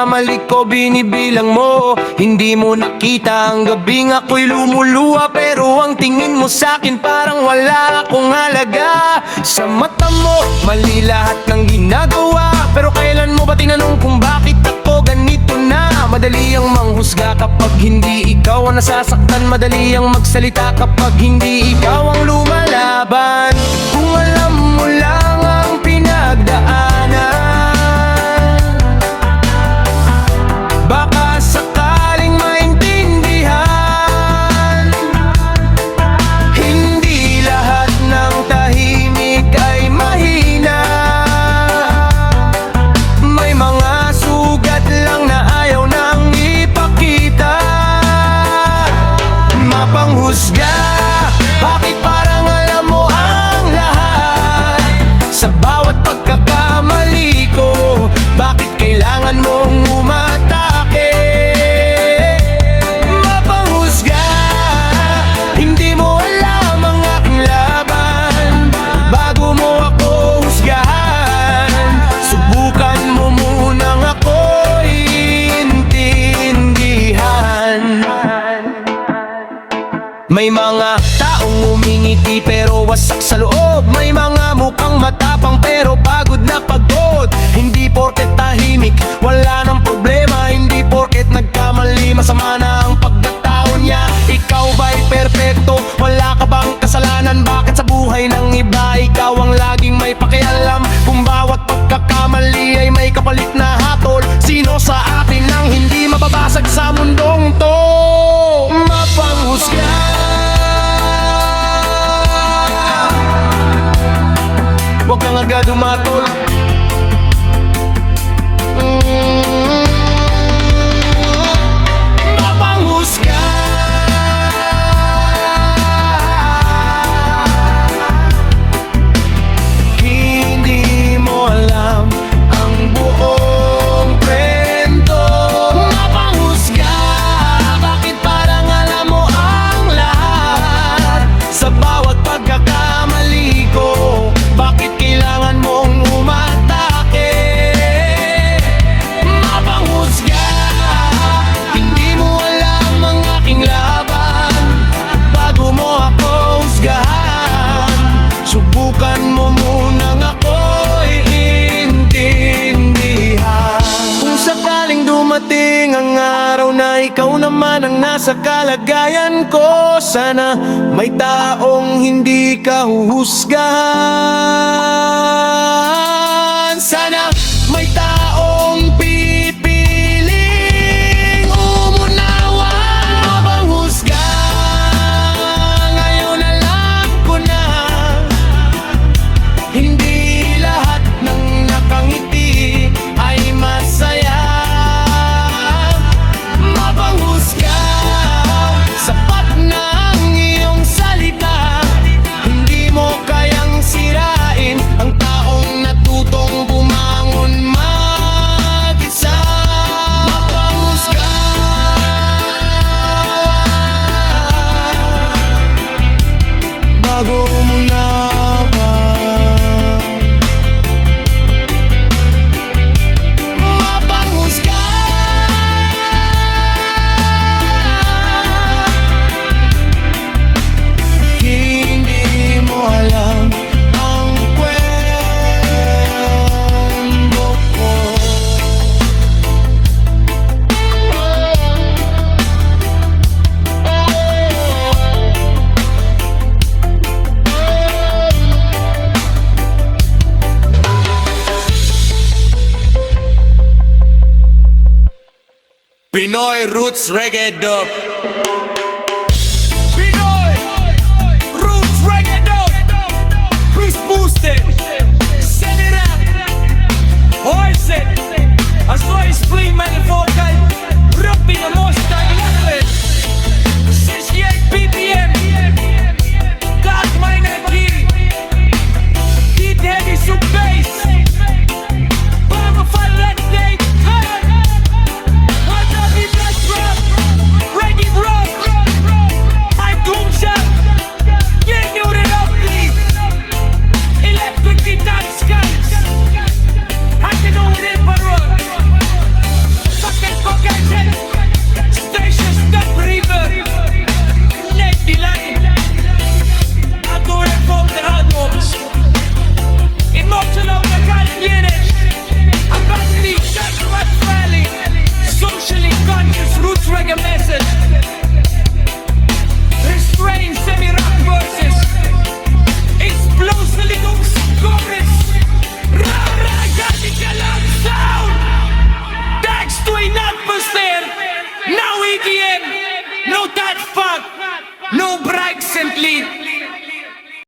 pagkakamali ko binibilang mo. Hindi mo nakita ang gabing ako'y lumuluha, pero ang tingin mo sa'kin parang wala akong halaga. Sa mata mo, mali lahat ng ginagawa, pero kailan mo ba tinanong kung bakit ako ganito na? Madali ang manghusga kapag hindi ikaw ang nasasaktan. Madali ang magsalita kapag hindi ikaw ang lumalaban. Kung alam mo lang ang pinagdaanan, baka sakaling maintindihan. Hindi lahat ng tahimik ay mahina. May mga sugat lang na ayaw nang ipakita. Mapanghusga, bakit parang alam mo ang lahat? Sa bawat pagkakamali ko, bakit kailangan mong umatake? Mapanghusga, hindi mo alam ang aking laban. Bago mo ako husgahan, subukan mo munang ako'y intindihan. May mga taong umingiti pero wasak sa loob. May mga mukhang matapang pero pagod na pagod. Hindi porket tahimik, wala nang problema. Hindi porket nagkamali, masama na ang pagkatao niya. Ikaw ba'y perpekto? Wala ka bang kasalanan? Bakit sa buhay ng iba ikaw ang laging may pakialam? Kung bawat pagkakamali ay may kapalit na hatol, sino sa atin ang hindi mababasag sa mundong to? Mapanghusga, huwag kang agad umatol. Mapanghusga, hindi mo alam ang buong kwento. Mapanghusga, bakit parang alam mo ang lahat? Sa bawat pagkakamali ko, bakit kailangan mong umatake? Mapanghusga, hindi mo alam ang aking laban. Bago mo ako husgahan, subukan mo munang ako'y intindihan. Kung sakaling dumating ang araw na ikaw naman ang nasa kalagayan ko, sana may taong hindi ka huhusgahan. Sana may taong pipiling umunawa. Mapanghusga, ngayon alam ko na hindi lahat ng nakangiti ay masaya. Mapanghusga, sapat na ang iyong salita. Hindi mo kayang sirain ang taong natutong bumangon mag-isa. Mapanghusga, bago mo laban. Mapanghusga, hindi mo alam ang kwento ko. Pinoy Roots Reggae Dub.